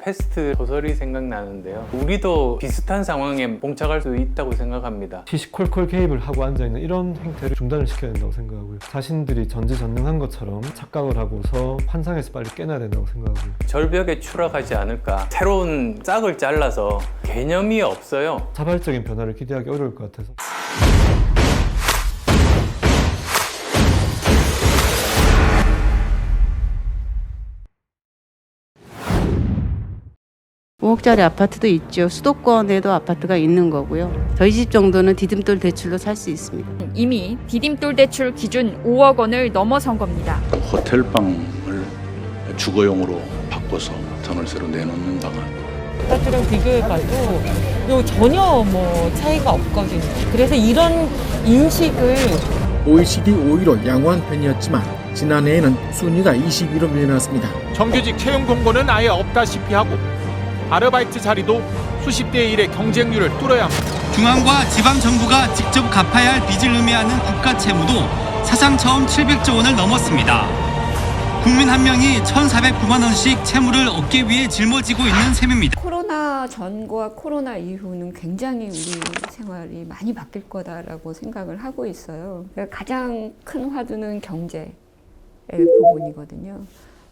패스트 소설이 생각나는데요. 우리도 비슷한 상황에 봉착할 수 있다고 생각합니다. 시시콜콜 개입을 하고 앉아있는 이런 행태를 중단을 시켜야 된다고 생각하고요. 자신들이 전지전능한 것처럼 착각을 하고서 환상에서 빨리 깨나야 된다고 생각하고요. 절벽에 추락하지 않을까. 새로운 짝을 잘라서 개념이 없어요. 자발적인 변화를 기대하기 어려울 것 같아서. (5억짜리) 아파트도 있죠. 수도권에도 아파트가 있는 거고요. 저희 집 정도는 디딤돌 대출로 살 수 있습니다. 이미 디딤돌 대출 기준 5억 원을 넘어선 겁니다. 호텔방을 주거용으로 바꿔서 돈을 새로 내놓는 방안. 아파트랑 비교해봐도 전혀 차이가 없거든요. 그래서 이런 인식을 OECD 5위로 양호한 편이었지만 지난해에는 순위가 21위로 밀려났습니다. 정규직 채용 공고는 아예 없다시피 하고 아르바이트 자리도 수십 대 1의 경쟁률을 뚫어야 합니다. 중앙과 지방 정부가 직접 갚아야 할 빚을 의미하는 국가 채무도 사상 처음 700조 원을 넘었습니다. 국민 한 명이 1,409만 원씩 채무를 얻기 위해 짊어지고 있는 셈입니다. 코로나 전과 코로나 이후는 굉장히 우리 생활이 많이 바뀔 거다라고 생각을 하고 있어요. 가장 큰 화두는 경제의 부분이거든요.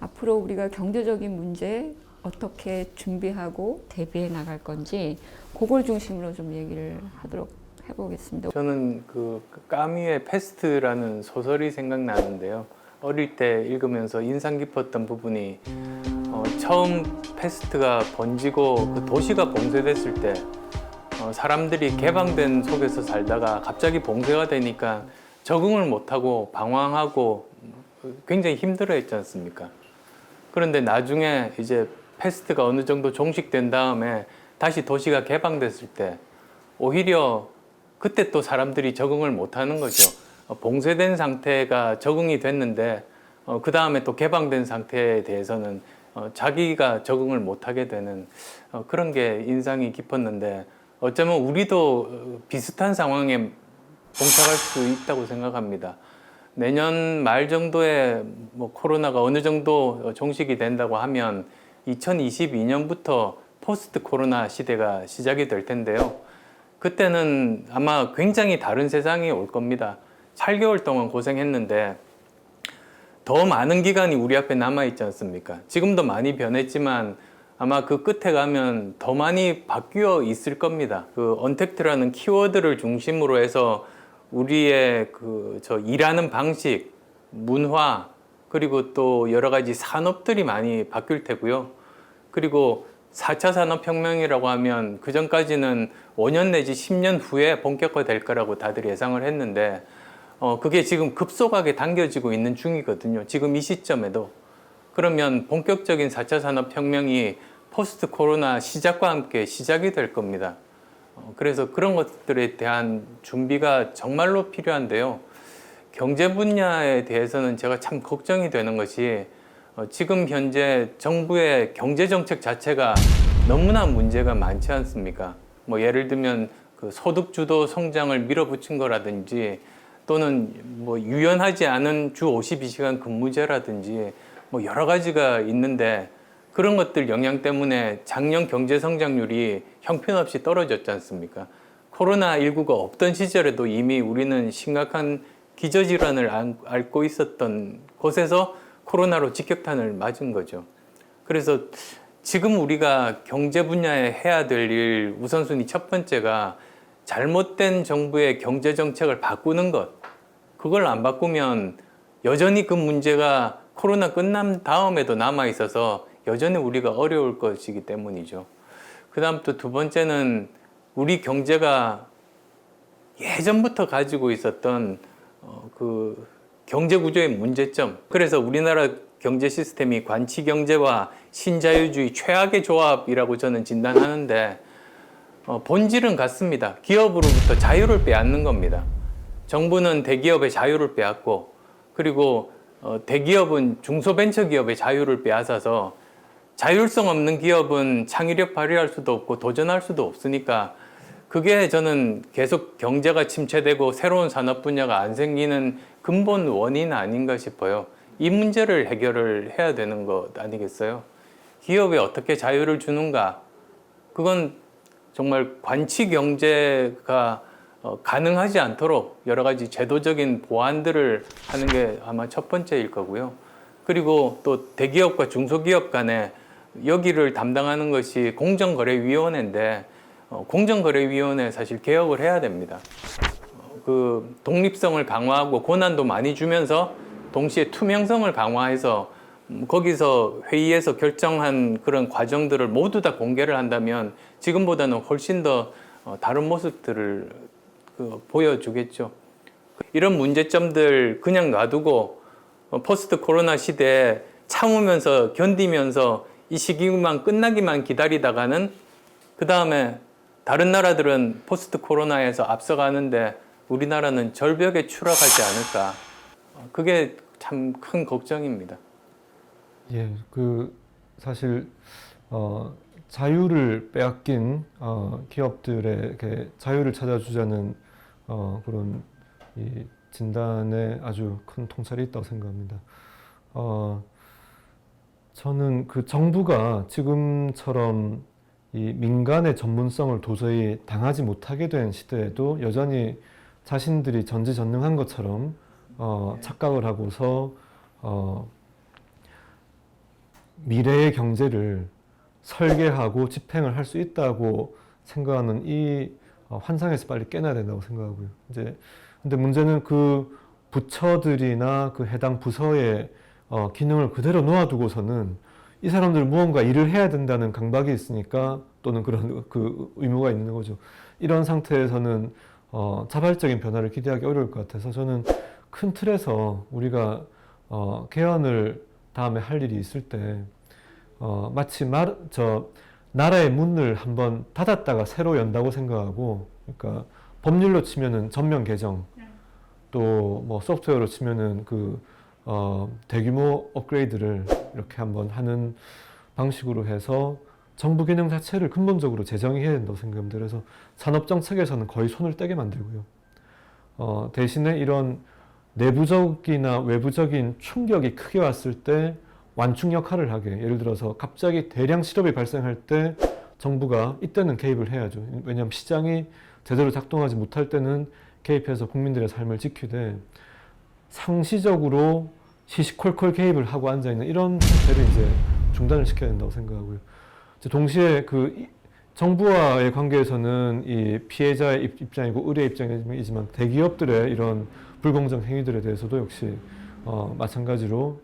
앞으로 우리가 경제적인 문제 어떻게 준비하고 대비해 나갈 건지 그걸 중심으로 좀 얘기를 하도록 해보겠습니다. 저는 까미의 패스트라는 소설이 생각나는데요. 어릴 때 읽으면서 인상 깊었던 부분이 처음 패스트가 번지고 그 도시가 봉쇄됐을 때 사람들이 개방된 속에서 살다가 갑자기 봉쇄가 되니까 적응을 못하고 방황하고 굉장히 힘들어했지 않습니까? 그런데 나중에 이제 패스트가 어느 정도 종식된 다음에 다시 도시가 개방됐을 때 오히려 그때 또 사람들이 적응을 못하는 거죠. 봉쇄된 상태가 적응이 됐는데 그 다음에 또 개방된 상태에 대해서는 자기가 적응을 못하게 되는 그런 게 인상이 깊었는데 어쩌면 우리도 비슷한 상황에 봉착할 수 있다고 생각합니다. 내년 말 정도에 코로나가 어느 정도 종식이 된다고 하면 2022년부터 포스트 코로나 시대가 시작이 될 텐데요. 그때는 아마 굉장히 다른 세상이 올 겁니다. 8개월 동안 고생했는데 더 많은 기간이 우리 앞에 남아있지 않습니까? 지금도 많이 변했지만 아마 그 끝에 가면 더 많이 바뀌어 있을 겁니다. 언택트라는 키워드를 중심으로 해서 우리의 일하는 방식, 문화, 그리고 또 여러 가지 산업들이 많이 바뀔 테고요. 그리고 4차 산업혁명이라고 하면 그전까지는 5년 내지 10년 후에 본격화될 거라고 다들 예상을 했는데 그게 지금 급속하게 당겨지고 있는 중이거든요. 지금 이 시점에도. 그러면 본격적인 4차 산업혁명이 포스트 코로나 시작과 함께 시작이 될 겁니다. 그래서 그런 것들에 대한 준비가 정말로 필요한데요. 경제 분야에 대해서는 제가 참 걱정이 되는 것이 지금 현재 정부의 경제 정책 자체가 너무나 문제가 많지 않습니까? 예를 들면 소득 주도 성장을 밀어붙인 거라든지 또는 유연하지 않은 주 52시간 근무제라든지 여러 가지가 있는데 그런 것들 영향 때문에 작년 경제 성장률이 형편없이 떨어졌지 않습니까? 코로나19가 없던 시절에도 이미 우리는 심각한 기저질환을 앓고 있었던 곳에서 코로나로 직격탄을 맞은 거죠. 그래서 지금 우리가 경제 분야에 해야 될 일 우선순위 첫 번째가 잘못된 정부의 경제 정책을 바꾸는 것. 그걸 안 바꾸면 여전히 그 문제가 코로나 끝난 다음에도 남아 있어서 여전히 우리가 어려울 것이기 때문이죠. 그 다음 또 두 번째는 우리 경제가 예전부터 가지고 있었던 경제 구조의 문제점. 그래서 우리나라 경제 시스템이 관치 경제와 신자유주의 최악의 조합이라고 저는 진단하는데 본질은 같습니다. 기업으로부터 자유를 빼앗는 겁니다. 정부는 대기업의 자유를 빼앗고 그리고 대기업은 중소벤처기업의 자유를 빼앗아서 자율성 없는 기업은 창의력 발휘할 수도 없고 도전할 수도 없으니까 그게 저는 계속 경제가 침체되고 새로운 산업 분야가 안 생기는 근본 원인 아닌가 싶어요. 이 문제를 해결을 해야 되는 것 아니겠어요? 기업에 어떻게 자유를 주는가? 그건 정말 관치 경제가 가능하지 않도록 여러 가지 제도적인 보완들을 하는 게 아마 첫 번째일 거고요. 그리고 또 대기업과 중소기업 간에 여기를 담당하는 것이 공정거래위원회인데 공정거래위원회 사실 개혁을 해야 됩니다. 그 독립성을 강화하고 권한도 많이 주면서 동시에 투명성을 강화해서 거기서 회의에서 결정한 그런 과정들을 모두 다 공개를 한다면 지금보다는 훨씬 더 다른 모습들을 보여주겠죠. 이런 문제점들 그냥 놔두고 포스트 코로나 시대에 참으면서 견디면서 이 시기만 끝나기만 기다리다가는 그 다음에 다른 나라들은 포스트 코로나에서 앞서가는데 우리나라는 절벽에 추락하지 않을까. 그게 참 큰 걱정입니다. 예, 사실 자유를 빼앗긴 기업들에게 자유를 찾아주자는 그런 이 진단에 아주 큰 통찰이 있다고 생각합니다. 저는 그 정부가 지금처럼 이 민간의 전문성을 도저히 당하지 못하게 된 시대에도 여전히 자신들이 전지전능한 것처럼 착각을 하고서 미래의 경제를 설계하고 집행을 할 수 있다고 생각하는 이 환상에서 빨리 깨나야 된다고 생각하고요. 근데 문제는 그 부처들이나 그 해당 부서의 기능을 그대로 놓아두고서는 이 사람들 무언가 일을 해야 된다는 강박이 있으니까 또는 그런 그 의무가 있는 거죠. 이런 상태에서는 자발적인 변화를 기대하기 어려울 것 같아서 저는 큰 틀에서 우리가 개헌을 다음에 할 일이 있을 때 마치 나라의 문을 한번 닫았다가 새로 연다고 생각하고, 그러니까 법률로 치면은 전면 개정, 또 뭐 소프트웨어로 치면은 대규모 업그레이드를 이렇게 한번 하는 방식으로 해서 정부 기능 자체를 근본적으로 재정의해야 된다고 생각합니다. 그래서 산업정책에서는 거의 손을 떼게 만들고요. 대신에 이런 내부적이나 외부적인 충격이 크게 왔을 때 완충 역할을 하게, 예를 들어서 갑자기 대량 실업이 발생할 때 정부가 이때는 개입을 해야죠. 왜냐하면 시장이 제대로 작동하지 못할 때는 개입해서 국민들의 삶을 지키되 상시적으로 시시콜콜 개입을 하고 앉아있는 이런 형태를 이제 중단을 시켜야 된다고 생각하고요. 동시에 정부와의 관계에서는 이 피해자의 입장이고 의뢰의 입장이지만 대기업들의 이런 불공정 행위들에 대해서도 역시 마찬가지로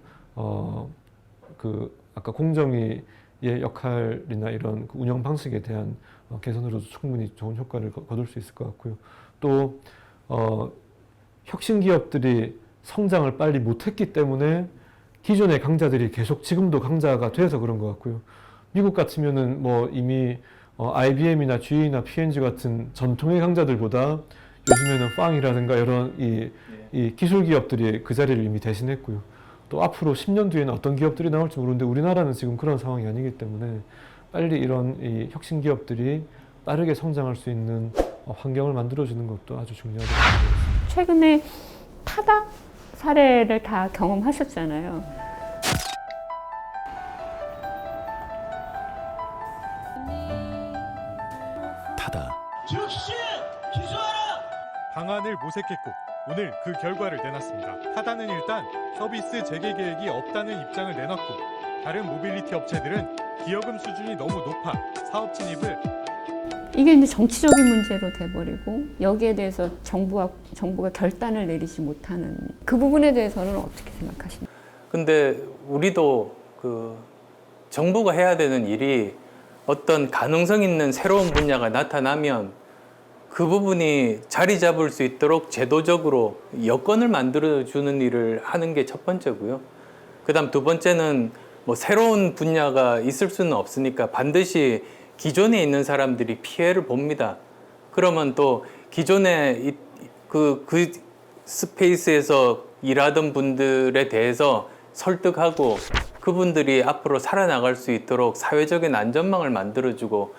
아까 공정위의 역할이나 이런 운영 방식에 대한 개선으로도 충분히 좋은 효과를 거둘 수 있을 것 같고요. 또 혁신 기업들이 성장을 빨리 못했기 때문에 기존의 강자들이 계속 지금도 강자가 돼서 그런 것 같고요. 미국 같으면은 뭐 이미 IBM이나 GE나 P&G 같은 전통의 강자들보다 요즘에는 빵이라든가 이런 이 기술 기업들이 그 자리를 이미 대신했고요. 또 앞으로 10년 뒤에는 어떤 기업들이 나올지 모르는데 우리나라는 지금 그런 상황이 아니기 때문에 빨리 이런 이 혁신 기업들이 빠르게 성장할 수 있는 환경을 만들어주는 것도 아주 중요하다고 생각합니다. 최근에 타다 사례를 다 경험하셨잖아요. 타다. 즉시 기소하라! 방안을 모색했고 오늘 그 결과를 내놨습니다. 타다는 일단 서비스 재개 계획이 없다는 입장을 내놨고 다른 모빌리티 업체들은 기여금 수준이 너무 높아 사업 진입을 이게 이제 정치적인 문제로 돼버리고 여기에 대해서 정부가 결단을 내리지 못하는 그 부분에 대해서는 어떻게 생각하십니까? 근데 우리도 정부가 해야 되는 일이 어떤 가능성 있는 새로운 분야가 나타나면 그 부분이 자리 잡을 수 있도록 제도적으로 여건을 만들어주는 일을 하는 게 첫 번째고요. 그 다음 두 번째는 뭐 새로운 분야가 있을 수는 없으니까 반드시 기존에 있는 사람들이 피해를 봅니다. 그러면 또 기존에 그 스페이스에서 일하던 분들에 대해서 설득하고 그분들이 앞으로 살아나갈 수 있도록 사회적인 안전망을 만들어주고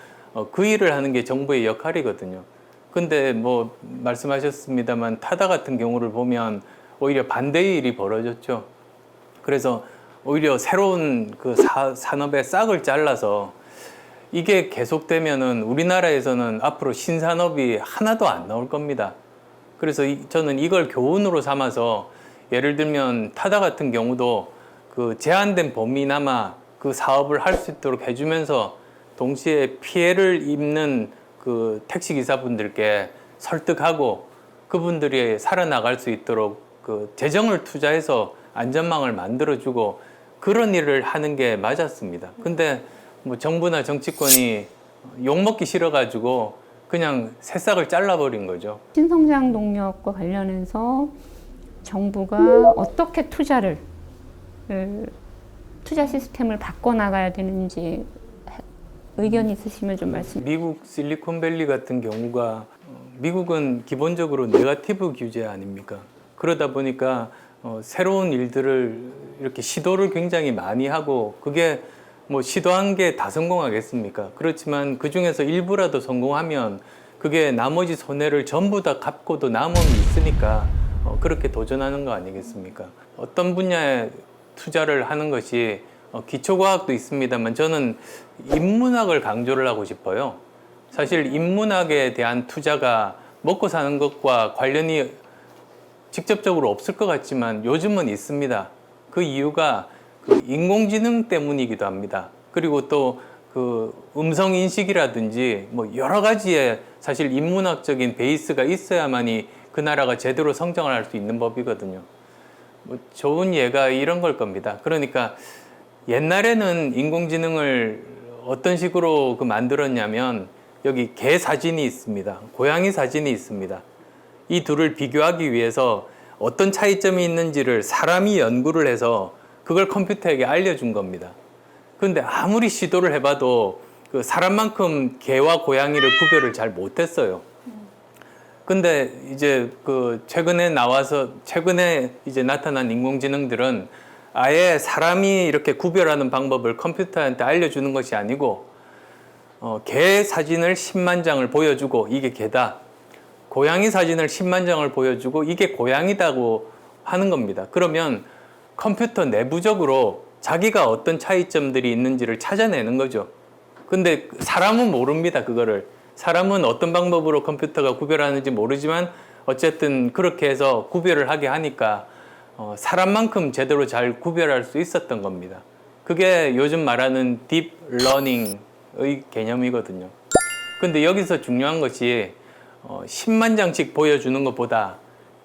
그 일을 하는 게 정부의 역할이거든요. 근데 뭐 말씀하셨습니다만 타다 같은 경우를 보면 오히려 반대의 일이 벌어졌죠. 그래서 오히려 새로운 그 산업의 싹을 잘라서 이게 계속되면은 우리나라에서는 앞으로 신산업이 하나도 안 나올 겁니다. 그래서 저는 이걸 교훈으로 삼아서 예를 들면 타다 같은 경우도 그 제한된 범위나마 그 사업을 할 수 있도록 해주면서 동시에 피해를 입는 그 택시기사분들께 설득하고 그분들이 살아나갈 수 있도록 그 재정을 투자해서 안전망을 만들어주고 그런 일을 하는 게 맞았습니다. 근데 뭐 정부나 정치권이 욕먹기 싫어가지고 그냥 새싹을 잘라버린 거죠. 신성장 동력과 관련해서 정부가 어떻게 투자 시스템을 바꿔나가야 되는지 의견이 있으시면 좀 말씀. 미국 실리콘밸리 같은 경우가 미국은 기본적으로 네거티브 규제 아닙니까? 그러다 보니까 새로운 일들을 이렇게 시도를 굉장히 많이 하고 그게 뭐 시도한 게 다 성공하겠습니까? 그렇지만 그 중에서 일부라도 성공하면 그게 나머지 손해를 전부 다 갚고도 남음이 있으니까 그렇게 도전하는 거 아니겠습니까? 어떤 분야에 투자를 하는 것이 기초과학도 있습니다만 저는 인문학을 강조를 하고 싶어요. 사실 인문학에 대한 투자가 먹고 사는 것과 관련이 직접적으로 없을 것 같지만 요즘은 있습니다. 그 이유가 그 인공지능 때문이기도 합니다. 그리고 또 그 음성 인식이라든지 뭐 여러 가지의 사실 인문학적인 베이스가 있어야만이 그 나라가 제대로 성장을 할 수 있는 법이거든요. 뭐 좋은 예가 이런 걸 겁니다. 그러니까 옛날에는 인공지능을 어떤 식으로 만들었냐면 여기 개 사진이 있습니다. 고양이 사진이 있습니다. 이 둘을 비교하기 위해서 어떤 차이점이 있는지를 사람이 연구를 해서 그걸 컴퓨터에게 알려준 겁니다. 그런데 아무리 시도를 해봐도 그 사람만큼 개와 고양이를 구별을 잘 못했어요. 근데 이제 그 최근에 이제 나타난 인공지능들은 아예 사람이 이렇게 구별하는 방법을 컴퓨터한테 알려주는 것이 아니고 개 사진을 10만 장을 보여주고 이게 개다. 고양이 사진을 10만 장을 보여주고 이게 고양이다고 하는 겁니다. 그러면 컴퓨터 내부적으로 자기가 어떤 차이점들이 있는지를 찾아내는 거죠. 근데 사람은 모릅니다, 그거를. 사람은 어떤 방법으로 컴퓨터가 구별하는지 모르지만 어쨌든 그렇게 해서 구별을 하게 하니까 사람만큼 제대로 잘 구별할 수 있었던 겁니다. 그게 요즘 말하는 딥러닝의 개념이거든요. 근데 여기서 중요한 것이 10만 장씩 보여주는 것보다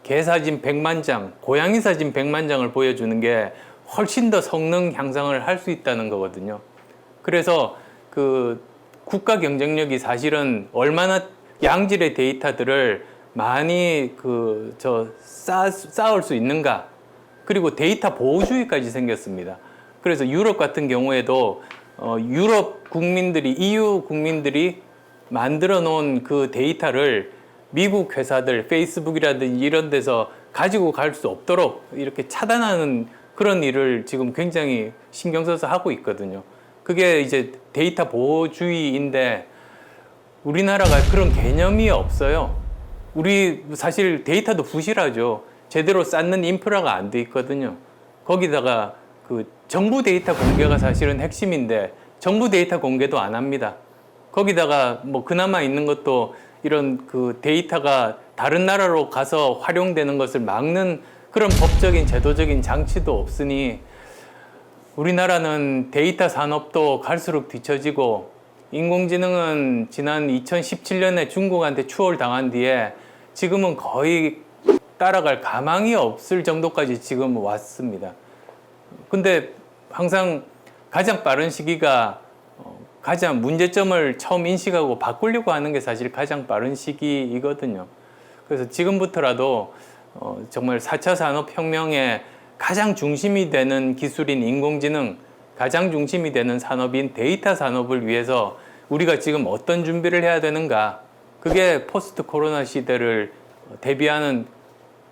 개 사진 100만 장, 고양이 사진 100만 장을 보여주는 게 훨씬 더 성능 향상을 할 수 있다는 거거든요. 그래서 그 국가 경쟁력이 사실은 얼마나 양질의 데이터들을 많이 쌓을 수 있는가. 그리고 데이터 보호주의까지 생겼습니다. 그래서 유럽 같은 경우에도 유럽 국민들이, EU 국민들이 만들어 놓은 그 데이터를 미국 회사들, 페이스북이라든지 이런 데서 가지고 갈 수 없도록 이렇게 차단하는 그런 일을 지금 굉장히 신경 써서 하고 있거든요. 그게 이제 데이터 보호주의인데 우리나라가 그런 개념이 없어요. 우리 사실 데이터도 부실하죠. 제대로 쌓는 인프라가 안 돼 있거든요. 거기다가 그 정부 데이터 공개가 사실은 핵심인데 정부 데이터 공개도 안 합니다. 거기다가 뭐 그나마 있는 것도 이런 그 데이터가 다른 나라로 가서 활용되는 것을 막는 그런 법적인 제도적인 장치도 없으니 우리나라는 데이터 산업도 갈수록 뒤처지고 인공지능은 지난 2017년에 중국한테 추월당한 뒤에 지금은 거의 따라갈 가망이 없을 정도까지 지금 왔습니다. 근데 항상 가장 빠른 시기가 가장 문제점을 처음 인식하고 바꾸려고 하는 게 사실 가장 빠른 시기이거든요. 그래서 지금부터라도 정말 4차 산업혁명의 가장 중심이 되는 기술인 인공지능, 가장 중심이 되는 산업인 데이터 산업을 위해서 우리가 지금 어떤 준비를 해야 되는가. 그게 포스트 코로나 시대를 대비하는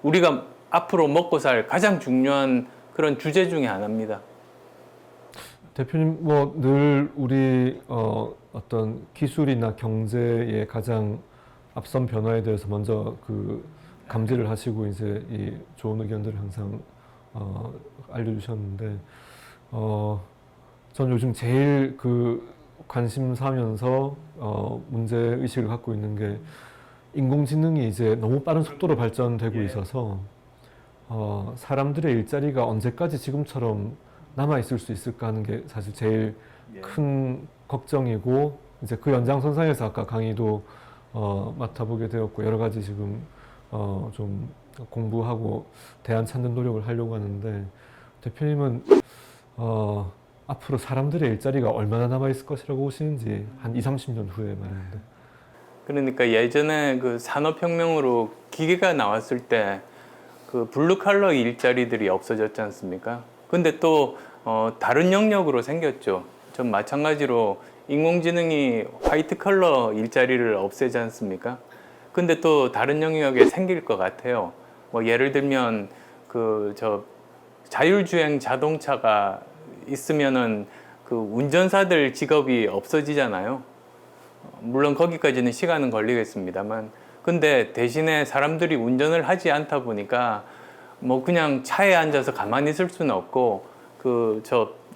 우리가 앞으로 먹고 살 가장 중요한 그런 주제 중에 하나입니다. 대표님, 뭐 늘 우리 어떤 기술이나 경제의 가장 앞선 변화에 대해서 먼저 그 감지를 하시고 이제 이 좋은 의견들을 항상 알려주셨는데 전 요즘 제일 관심사면서 문제 의식을 갖고 있는 게 인공지능이 이제 너무 빠른 속도로 발전되고 있어서 사람들의 일자리가 언제까지 지금처럼 남아 있을 수 있을까 하는 게 사실 제일 큰 걱정이고, 이제 그 연장선상에서 아까 강의도 맡아보게 되었고, 여러 가지 지금 좀 공부하고 대안 찾는 노력을 하려고 하는데, 대표님은 앞으로 사람들의 일자리가 얼마나 남아 있을 것이라고 보시는지, 한 20-30년 후에 말인데. 그러니까 예전에 그 산업혁명으로 기계가 나왔을 때 그 블루칼러 일자리들이 없어졌지 않습니까? 근데 또 다른 영역으로 생겼죠. 전 마찬가지로 인공지능이 화이트 컬러 일자리를 없애지 않습니까? 근데 또 다른 영역에 생길 것 같아요. 뭐 예를 들면 자율주행 자동차가 있으면은 그 운전사들 직업이 없어지잖아요. 물론 거기까지는 시간은 걸리겠습니다만, 근데 대신에 사람들이 운전을 하지 않다 보니까 뭐 그냥 차에 앉아서 가만히 있을 수는 없고,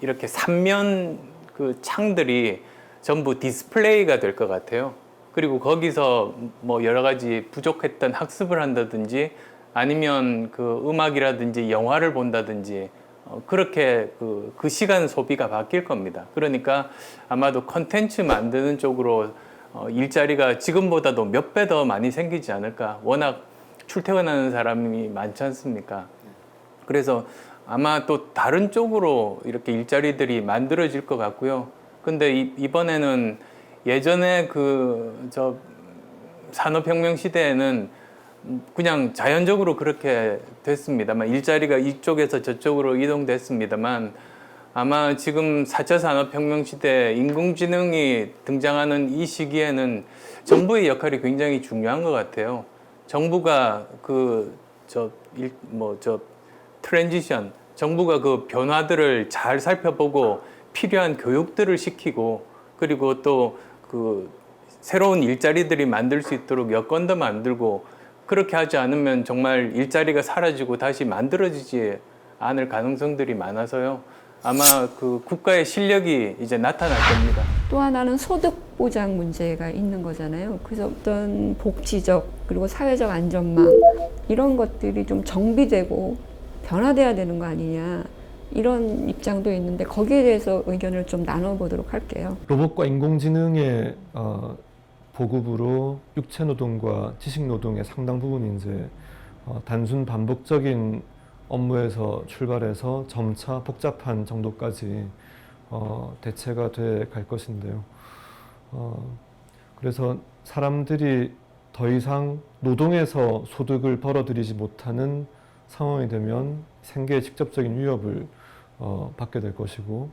이렇게 3면 그 창들이 전부 디스플레이가 될 것 같아요. 그리고 거기서 뭐 여러 가지 부족했던 학습을 한다든지, 아니면 그 음악이라든지 영화를 본다든지, 그렇게 그 시간 소비가 바뀔 겁니다. 그러니까 아마도 컨텐츠 만드는 쪽으로 일자리가 지금보다도 몇 배 더 많이 생기지 않을까. 워낙 출퇴근하는 사람이 많지 않습니까? 그래서 아마 또 다른 쪽으로 이렇게 일자리들이 만들어질 것 같고요. 근데 이번에는 예전에 산업혁명 시대에는 그냥 자연적으로 그렇게 됐습니다만, 일자리가 이쪽에서 저쪽으로 이동됐습니다만, 아마 지금 4차 산업혁명 시대 인공지능이 등장하는 이 시기에는 정부의 역할이 굉장히 중요한 것 같아요. 정부가 트랜지션, 정부가 그 변화들을 잘 살펴보고 필요한 교육들을 시키고, 그리고 또 새로운 일자리들이 만들 수 있도록 여건도 만들고, 그렇게 하지 않으면 정말 일자리가 사라지고 다시 만들어지지 않을 가능성들이 많아서요. 아마 국가의 실력이 이제 나타날 겁니다. 또 하나는 소득 보장 문제가 있는 거잖아요. 그래서 어떤 복지적 그리고 사회적 안전망 이런 것들이 좀 정비되고 변화돼야 되는 거 아니냐, 이런 입장도 있는데, 거기에 대해서 의견을 좀 나눠보도록 할게요. 로봇과 인공지능의 보급으로 육체노동과 지식노동의 상당 부분이 이제 단순 반복적인 업무에서 출발해서 점차 복잡한 정도까지 대체가 돼 갈 것인데요. 그래서 사람들이 더 이상 노동에서 소득을 벌어들이지 못하는 상황이 되면 생계에 직접적인 위협을 받게 될 것이고,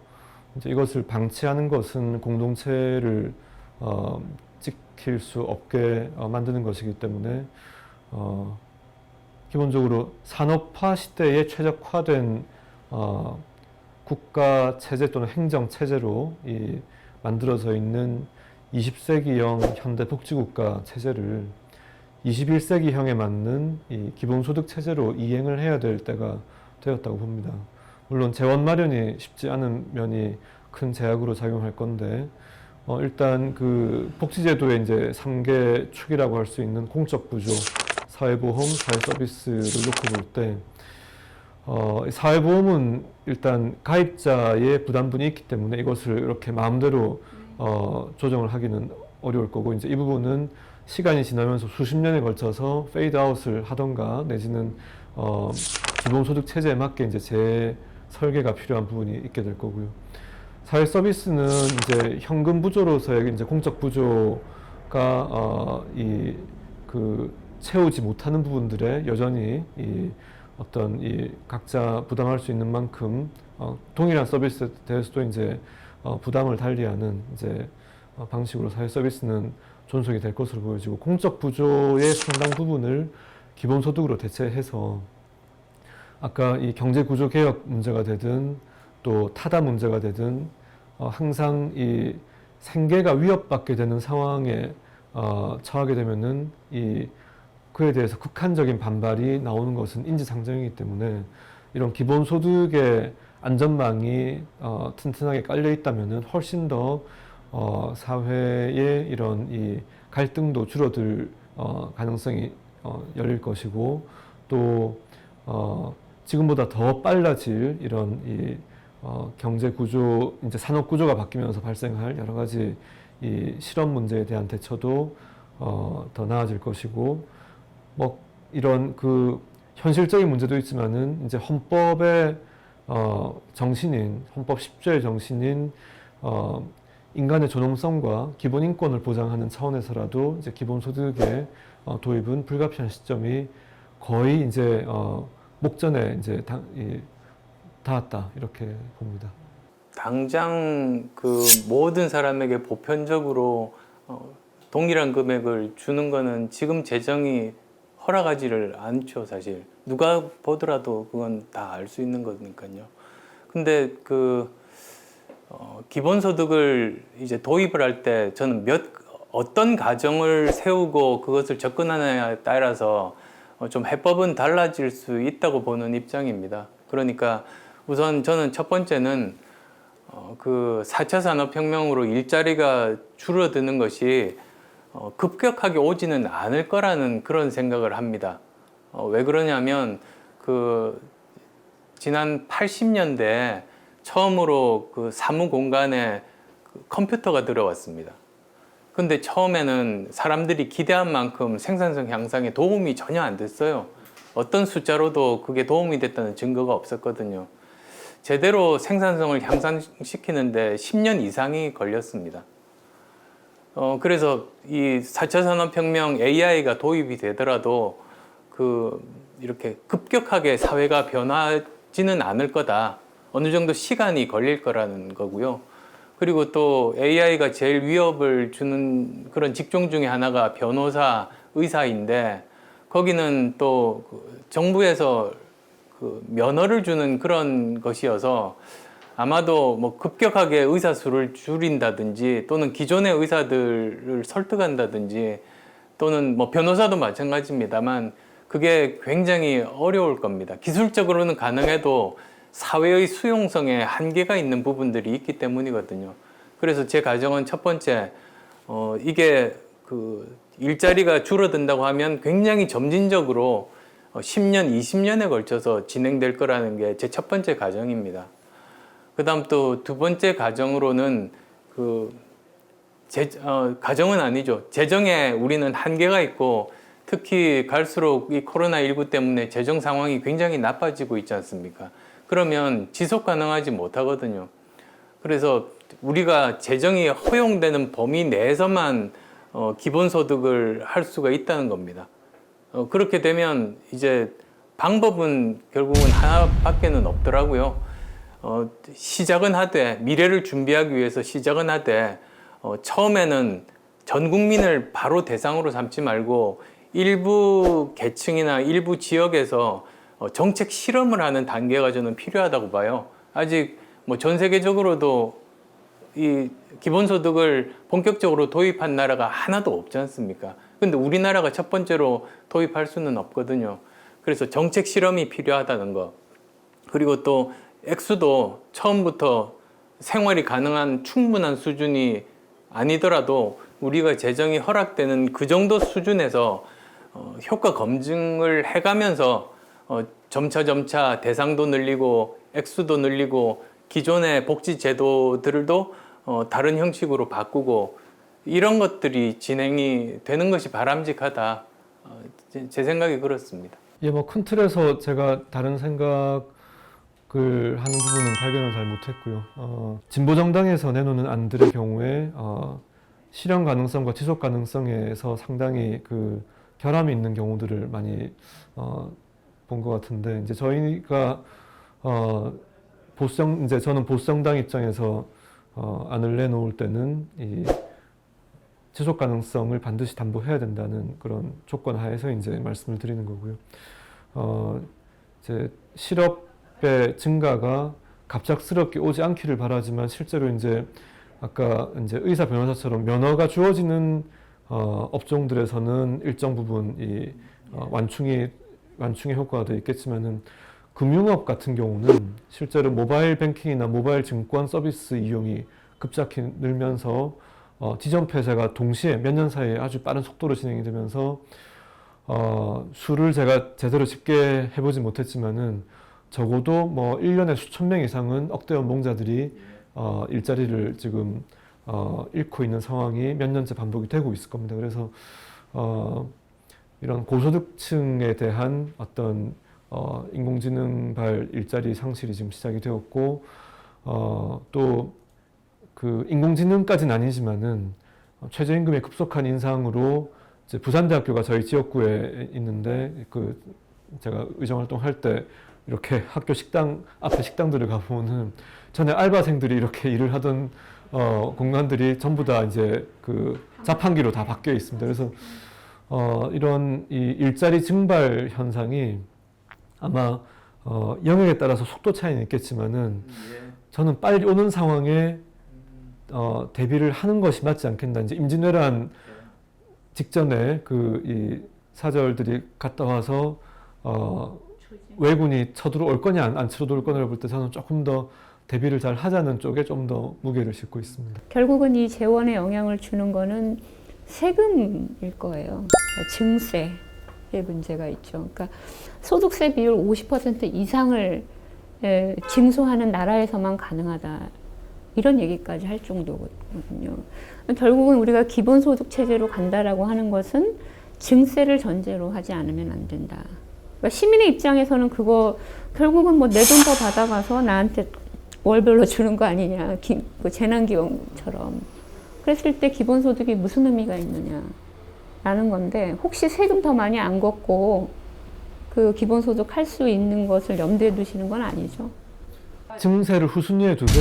이제 이것을 방치하는 것은 공동체를 지킬 수 없게 만드는 것이기 때문에 기본적으로 산업화 시대에 최적화된 국가 체제 또는 행정 체제로 만들어져 있는 20세기형 현대 복지국가 체제를 21세기형에 맞는 이 기본소득 체제로 이행을 해야 될 때가 되었다고 봅니다. 물론 재원 마련이 쉽지 않은 면이 큰 제약으로 작용할 건데, 일단 복지제도의 이제 3개 축이라고 할 수 있는 공적 구조, 사회보험, 사회서비스를 놓고 볼 때, 사회보험은 일단 가입자의 부담분이 있기 때문에 이것을 이렇게 마음대로 조정을 하기는 어려울 거고, 이제 이 부분은 시간이 지나면서 수십 년에 걸쳐서 페이드아웃을 하던가, 내지는 기본소득 체제에 맞게 이제 재설계가 필요한 부분이 있게 될 거고요. 사회 서비스는 이제 현금 부조로서의 이제 공적 부조가 채우지 못하는 부분들에 여전히 어떤 각자 부담할 수 있는 만큼 동일한 서비스에 대해서도 이제 부담을 달리하는 이제 방식으로 사회 서비스는 존속이 될 것으로 보여지고, 공적 부조의 상당 부분을 기본소득으로 대체해서 아까 이 경제구조 개혁 문제가 되든 또 타다 문제가 되든 항상 이 생계가 위협받게 되는 상황에 처하게 되면은 그에 대해서 극한적인 반발이 나오는 것은 인지상정이기 때문에, 이런 기본소득의 안전망이 튼튼하게 깔려 있다면은 훨씬 더 사회의 이런 이 갈등도 줄어들 가능성이 열릴 것이고 또 지금보다 더 빨라질 이런 이 경제 구조, 이제 산업 구조가 바뀌면서 발생할 여러 가지 이 실업 문제에 대한 대처도 더 나아질 것이고 뭐 이런 그 현실적인 문제도 있지만은 이제 헌법의 정신인 헌법 10조의 정신인 인간의 존엄성과 기본 인권을 보장하는 차원에서라도 이제 기본소득의 도입은 불가피한 시점이 거의 이제 목전에 이제 닿았다 이렇게 봅니다. 당장 그 모든 사람에게 보편적으로 동일한 금액을 주는 거는 지금 재정이 허락하지를 않죠, 사실. 누가 보더라도 그건 다 알 수 있는 거니까요. 근데 그 기본소득을 이제 도입을 할 때 저는 어떤 가정을 세우고 그것을 접근하느냐에 따라서 좀 해법은 달라질 수 있다고 보는 입장입니다. 그러니까 우선 저는 첫 번째는 그 4차 산업혁명으로 일자리가 줄어드는 것이 급격하게 오지는 않을 거라는 그런 생각을 합니다. 왜 그러냐면 그 지난 80년대에 처음으로 그 사무 공간에 컴퓨터가 들어왔습니다. 근데 처음에는 사람들이 기대한 만큼 생산성 향상에 도움이 전혀 안 됐어요. 어떤 숫자로도 그게 도움이 됐다는 증거가 없었거든요. 제대로 생산성을 향상시키는데 10년 이상이 걸렸습니다. 그래서 이 4차 산업혁명 AI가 도입이 되더라도 이렇게 급격하게 사회가 변하지는 않을 거다. 어느 정도 시간이 걸릴 거라는 거고요. 그리고 또 AI가 제일 위협을 주는 그런 직종 중에 하나가 변호사, 의사인데 거기는 또 정부에서 그 면허를 주는 그런 것이어서 아마도 뭐 급격하게 의사 수를 줄인다든지 또는 기존의 의사들을 설득한다든지 또는 뭐 변호사도 마찬가지입니다만 그게 굉장히 어려울 겁니다. 기술적으로는 가능해도 사회의 수용성에 한계가 있는 부분들이 있기 때문이거든요. 그래서 제 가정은 첫 번째, 이게 그 일자리가 줄어든다고 하면 굉장히 점진적으로 10년, 20년에 걸쳐서 진행될 거라는 게 제 첫 번째 가정입니다. 그 다음 또 두 번째 가정으로는 가정은 아니죠. 재정에 우리는 한계가 있고 특히 갈수록 이 코로나19 때문에 재정 상황이 굉장히 나빠지고 있지 않습니까? 그러면 지속 가능하지 못하거든요. 그래서 우리가 재정이 허용되는 범위 내에서만 기본소득을 할 수가 있다는 겁니다. 그렇게 되면 이제 방법은 결국은 하나밖에는 없더라고요. 시작은 하되 미래를 준비하기 위해서 시작은 하되 처음에는 전 국민을 바로 대상으로 삼지 말고 일부 계층이나 일부 지역에서 정책 실험을 하는 단계가 저는 필요하다고 봐요. 아직 뭐 전 세계적으로도 이 기본소득을 본격적으로 도입한 나라가 하나도 없지 않습니까? 근데 우리나라가 첫 번째로 도입할 수는 없거든요. 그래서 정책 실험이 필요하다는 거. 그리고 또 액수도 처음부터 생활이 가능한 충분한 수준이 아니더라도 우리가 재정이 허락되는 그 정도 수준에서 효과 검증을 해가면서 점차 대상도 늘리고 액수도 늘리고 기존의 복지 제도들도 다른 형식으로 바꾸고 이런 것들이 진행이 되는 것이 바람직하다. 제 생각이 그렇습니다. 예, 뭐 큰 틀에서 제가 다른 생각을 하는 부분은 발견을 잘 못했고요. 진보 정당에서 내놓는 안들의 경우에 실현 가능성과 지속 가능성에서 상당히 그 결함이 있는 경우들을 많이 본 것 같은데 이제 저희가 이제 저는 보수 정당 입장에서 안을 내놓을 때는 이 지속 가능성을 반드시 담보해야 된다는 그런 조건 하에서 이제 말씀을 드리는 거고요. 이제 실업의 증가가 갑작스럽게 오지 않기를 바라지만 실제로 이제 아까 이제 의사 변호사처럼 면허가 주어지는 업종들에서는 일정 부분 이 완충의 효과가 더 있겠지만은 금융업 같은 경우는 실제로 모바일 뱅킹이나 모바일 증권 서비스 이용이 급작히 늘면서 지점 폐쇄가 동시에 몇 년 사이에 아주 빠른 속도로 진행이 되면서 수를 제가 제대로 집계 해보지 못했지만은 적어도 뭐 1년에 수천 명 이상은 억대 연봉자들이 일자리를 지금 잃고 있는 상황이 몇 년째 반복이 되고 있을 겁니다. 그래서 이런 고소득층에 대한 어떤 인공지능발 일자리 상실이 지금 시작이 되었고 또 그 인공지능까지는 아니지만은 최저임금의 급속한 인상으로 이제 부산대학교가 저희 지역구에 있는데 그 제가 의정활동할 때 이렇게 학교 식당 앞에 식당들을 가보면은 전에 알바생들이 이렇게 일을 하던 공간들이 전부 다 이제 그 자판기로 다 바뀌어 있습니다. 그래서 이런 이 일자리 증발 현상이 아마 영역에 따라서 속도 차이는 있겠지만은 저는 빨리 오는 상황에 대비를 하는 것이 맞지 않겠나. 이제 임진왜란 직전에 그 이 사절들이 갔다 와서 왜군이 쳐들어올 거냐 안 쳐들어올 거냐를 볼 때 저는 조금 더 대비를 잘 하자는 쪽에 좀 더 무게를 싣고 있습니다. 결국은 이 재원에 영향을 주는 거는 세금일 거예요. 증세의 문제가 있죠. 그러니까 소득세 비율 50% 이상을 징수하는 나라에서만 가능하다. 이런 얘기까지 할 정도거든요. 결국은 우리가 기본소득 체제로 간다라고 하는 것은 증세를 전제로 하지 않으면 안 된다. 그러니까 시민의 입장에서는 그거 결국은 뭐 내 돈 더 받아가서 나한테 월별로 주는 거 아니냐. 그 재난기금처럼. 그랬을 때 기본소득이 무슨 의미가 있느냐라는 건데 혹시 세금 더 많이 안 걷고 그 기본소득 할 수 있는 것을 염두에 두시는 건 아니죠. 증세를 후순위에 두되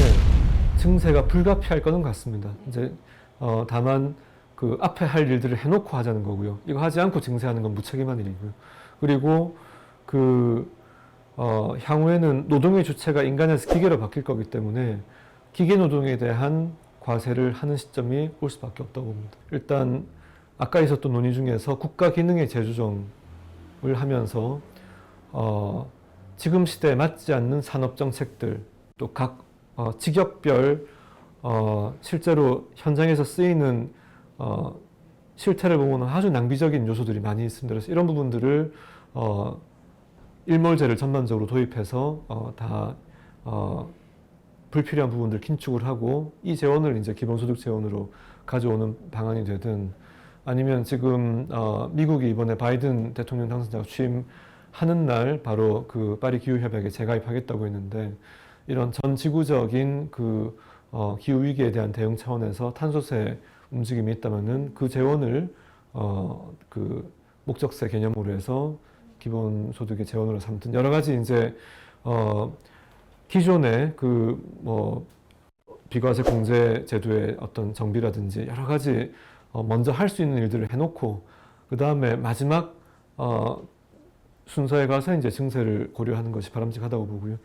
증세가 불가피할 거는 같습니다. 이제 다만 그 앞에 할 일들을 해놓고 하자는 거고요. 이거 하지 않고 증세하는 건 무책임한 일이고요. 그리고 그 향후에는 노동의 주체가 인간에서 기계로 바뀔 거기 때문에 기계 노동에 대한 과세를 하는 시점이 올 수밖에 없다고 봅니다. 일단 아까 있었던 논의 중에서 국가 기능의 재조정을 하면서 지금 시대에 맞지 않는 산업 정책들 또 각 직역별 실제로 현장에서 쓰이는 실태를 보면 아주 낭비적인 요소들이 많이 있습니다. 그래서 이런 부분들을 일몰제를 전반적으로 도입해서 다 불필요한 부분들 긴축을 하고 이 재원을 이제 기본소득 재원으로 가져오는 방안이 되든 아니면 지금 미국이 이번에 바이든 대통령 당선자가 취임하는 날 바로 그 파리 기후협약에 재가입하겠다고 했는데 이런 전 지구적인 그 기후 위기에 대한 대응 차원에서 탄소세 움직임이 있다면은 그 재원을 그 목적세 개념으로 해서 기본소득의 재원으로 삼든 여러 가지 이제 기존의 그 뭐 비과세 공제 제도의 어떤 정비라든지 여러 가지 먼저 할 수 있는 일들을 해놓고 그 다음에 마지막 순서에 가서 이제 증세를 고려하는 것이 바람직하다고 보고요.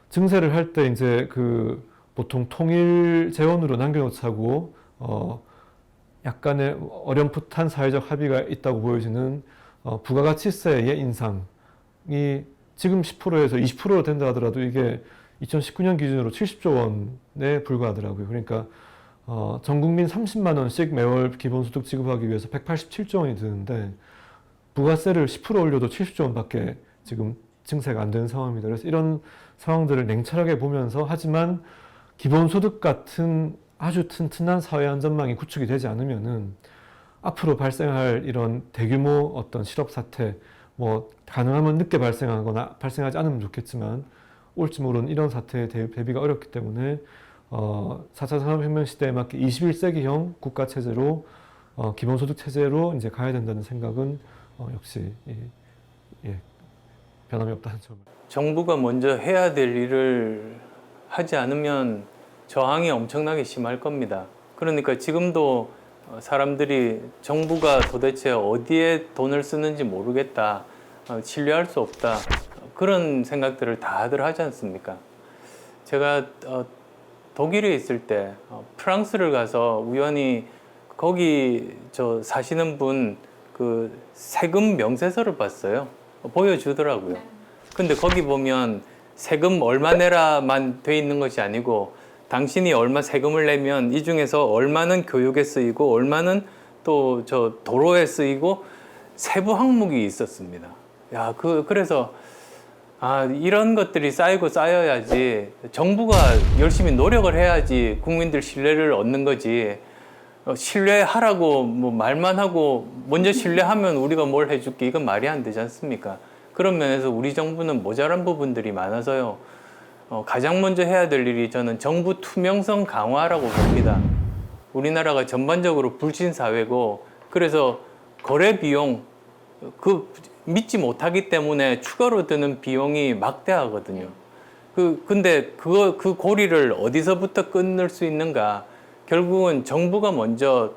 증세를 할 때 이제 그 보통 통일 재원으로 남겨놓자고 약간의 어렴풋한 사회적 합의가 있다고 보여지는 부가가치세의 인상이 지금 10%에서 20%로 된다 하더라도 이게 2019년 기준으로 70조 원에 불과하더라고요. 그러니까 전 국민 30만 원씩 매월 기본소득 지급하기 위해서 187조 원이 드는데 부가세를 10% 올려도 70조 원밖에 지금 증세가 안 되는 상황입니다. 그래서 이런 상황들을 냉철하게 보면서 하지만 기본소득 같은 아주 튼튼한 사회 안전망이 구축이 되지 않으면은 앞으로 발생할 이런 대규모 어떤 실업 사태, 뭐 가능하면 늦게 발생하거나 발생하지 않으면 좋겠지만 올지 모르는 이런 사태에 대비가 어렵기 때문에 4차 산업혁명 시대에 맞게 21세기형 국가 체제로 기본소득 체제로 이제 가야 된다는 생각은 역시 변함이 없다는 점을. 정부가 먼저 해야 될 일을 하지 않으면 저항이 엄청나게 심할 겁니다. 그러니까 지금도 사람들이 정부가 도대체 어디에 돈을 쓰는지 모르겠다, 신뢰할 수 없다, 그런 생각들을 다들 하지 않습니까? 제가 독일에 있을 때 프랑스를 가서 우연히 거기 사시는 분 그 세금 명세서를 봤어요. 보여주더라고요. 근데 거기 보면 세금 얼마 내라만 돼 있는 것이 아니고 당신이 얼마 세금을 내면 이 중에서 얼마는 교육에 쓰이고 얼마는 또 저 도로에 쓰이고 세부 항목이 있었습니다. 야, 그래서 이런 것들이 쌓이고 쌓여야지 정부가 열심히 노력을 해야지 국민들 신뢰를 얻는 거지. 신뢰하라고 뭐 말만 하고 먼저 신뢰하면 우리가 뭘 해줄게 이건 말이 안 되지 않습니까? 그런 면에서 우리 정부는 모자란 부분들이 많아서요. 가장 먼저 해야 될 일이 저는 정부 투명성 강화라고 봅니다. 우리나라가 전반적으로 불신 사회고 그래서 거래 비용 믿지 못하기 때문에 추가로 드는 비용이 막대하거든요. 근데 그 고리를 어디서부터 끊을 수 있는가? 결국은 정부가 먼저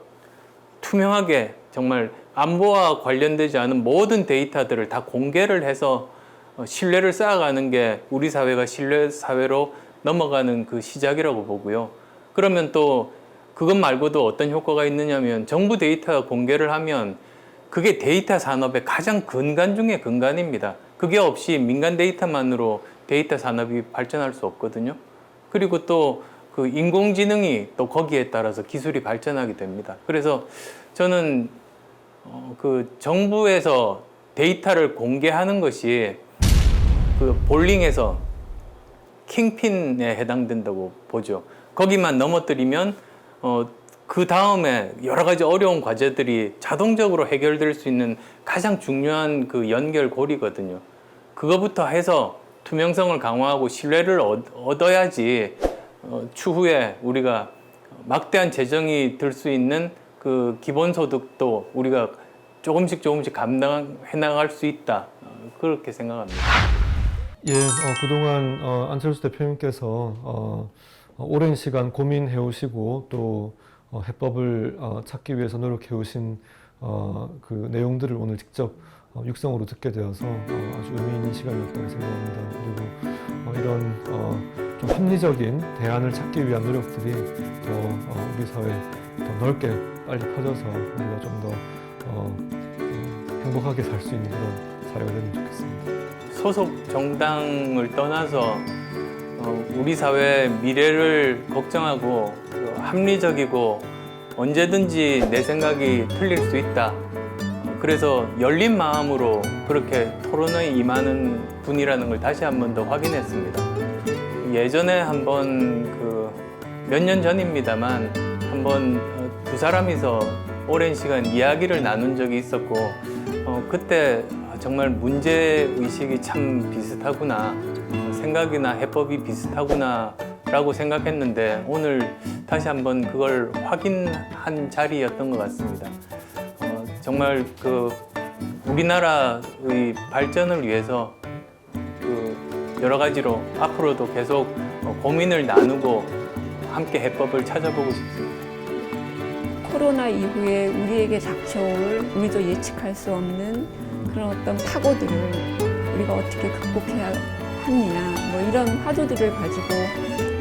투명하게 정말 안보와 관련되지 않은 모든 데이터들을 다 공개를 해서 신뢰를 쌓아가는 게 우리 사회가 신뢰 사회로 넘어가는 그 시작이라고 보고요. 그러면 또 그것 말고도 어떤 효과가 있느냐면 정부 데이터 공개를 하면 그게 데이터 산업의 가장 근간 중에 근간입니다. 그게 없이 민간 데이터만으로 데이터 산업이 발전할 수 없거든요. 그리고 또 그 인공지능이 또 거기에 따라서 기술이 발전하게 됩니다. 그래서 저는 그 정부에서 데이터를 공개하는 것이 그 볼링에서 킹핀에 해당된다고 보죠. 거기만 넘어뜨리면 그 다음에 여러 가지 어려운 과제들이 자동적으로 해결될 수 있는 가장 중요한 그 연결고리거든요. 그거부터 해서 투명성을 강화하고 신뢰를 얻어야지 추후에 우리가 막대한 재정이 들 수 있는 그 기본소득도 우리가 조금씩 감당해 나갈 수 있다. 그렇게 생각합니다. 예, 그동안 안철수 대표님께서 오랜 시간 고민해 오시고 또 해법을 찾기 위해서 노력해 오신 그 내용들을 오늘 직접 육성으로 듣게 되어서 아주 의미 있는 시간이었다고 생각합니다. 그리고 이런 좀 합리적인 대안을 찾기 위한 노력들이 더 우리 사회에 더 넓게 빨리 퍼져서 우리가 좀 더 행복하게 살 수 있는 그런 사회가 되면 좋겠습니다. 소속 정당을 떠나서 우리 사회의 미래를 걱정하고 합리적이고 언제든지 내 생각이 틀릴 수 있다. 그래서 열린 마음으로 그렇게 토론에 임하는 분이라는 걸 다시 한 번 더 확인했습니다. 예전에 한번 몇 년 전입니다만 한번 두 사람이서 오랜 시간 이야기를 나눈 적이 있었고 그때 정말 문제의식이 참 비슷하구나, 생각이나 해법이 비슷하구나 라고 생각했는데 오늘 다시 한번 그걸 확인한 자리였던 것 같습니다. 정말 우리나라의 발전을 위해서 여러 가지로 앞으로도 계속 고민을 나누고 함께 해법을 찾아보고 싶습니다. 코로나 이후에 우리에게 닥쳐올 우리도 예측할 수 없는 그런 어떤 파고들을 우리가 어떻게 극복해야 하느냐 뭐 이런 화두들을 가지고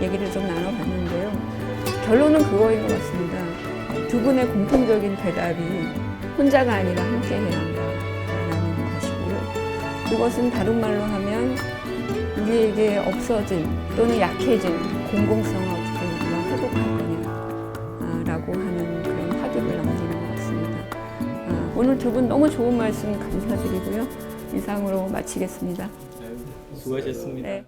얘기를 좀 나눠봤는데요. 결론은 그거인 것 같습니다. 두 분의 공통적인 대답이 혼자가 아니라 함께해야 한다라는 것이고요. 그것은 다른 말로 하면 우리에게 없어진 또는 약해진 공공성을 어떻게 우리가 회복할 거냐라고 하는 그런 화두를 남기는 것 같습니다. 오늘 두 분 너무 좋은 말씀 감사드리고요. 이상으로 마치겠습니다. 수고하셨습니다. 네.